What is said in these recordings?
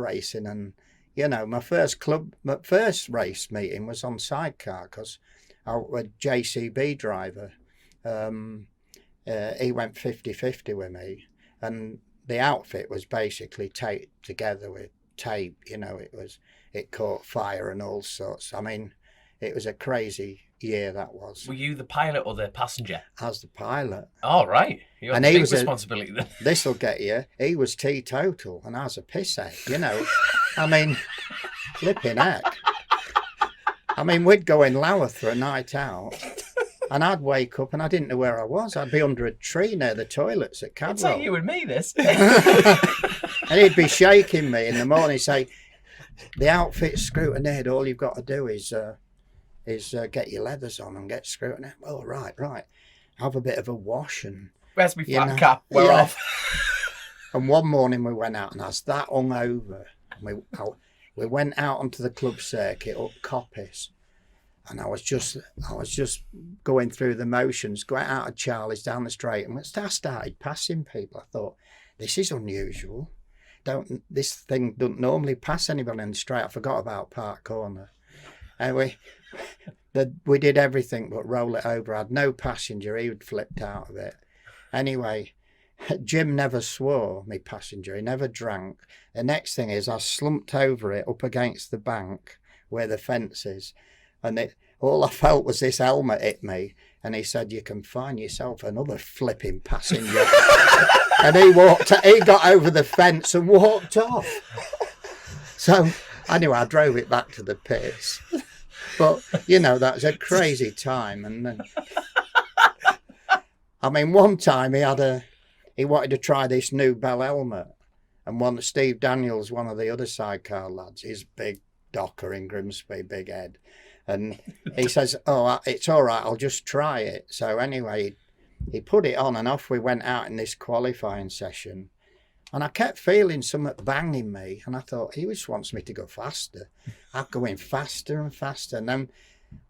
racing, and my first race meeting was on Sidecar because I was a JCB driver. He went 50-50 with me, and the outfit was basically taped together with tape. It caught fire and all sorts. I mean, it was a crazy year that was. Were you the pilot or the passenger? I was the pilot. Oh, right. You had a big responsibility then. This'll get you. He was teetotal and I was a pisshead, I mean, flipping heck. I mean, we'd go in Louth for a night out and I'd wake up and I didn't know where I was. I'd be under a tree near the toilets at Cadwell. It's like you and me, this. And he'd be shaking me in the morning, say, the outfit's scrutineered, all you've got to do is get your leathers on and get scrutineered. Oh, right. Have a bit of a wash and... Where's my flat cap? We're off. And one morning we went out and I was that hungover. We went out onto the club circuit up Coppice, and I was just going through the motions, going out of Charlie's down the straight, and I started passing people. I thought, this is unusual. This thing doesn't normally pass anybody in the straight. I forgot about Park Corner. And we did everything but roll it over. I had no passenger. He had flipped out of it. Anyway, Jim never swore, me passenger. He never drank. The next thing is I slumped over it up against the bank where the fence is. And all I felt was this helmet hit me. And he said, you can find yourself another flipping passenger. And he got over the fence and walked off. So anyway, I drove it back to the pits. But, that was a crazy time. And I mean, one time he wanted to try this new Bell helmet. And Steve Daniels, one of the other Sidecar lads, he's big docker in Grimsby, big head. And he says, oh, it's all right, I'll just try it. So anyway, he put it on and off we went out in this qualifying session. And I kept feeling something banging me. And I thought, he just wants me to go faster. I'm going faster and faster. And then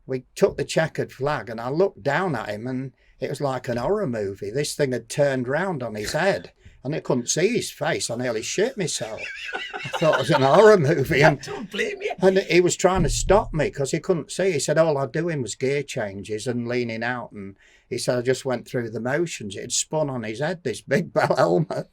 we took the checkered flag and I looked down at him and it was like an horror movie. This thing had turned round on his head and I couldn't see his face. I nearly shit myself. I thought it was an horror movie. And, don't blame you. And he was trying to stop me because he couldn't see. He said, all I was doing was gear changes and leaning out. And he said, I just went through the motions. It had spun on his head, this big Bell helmet.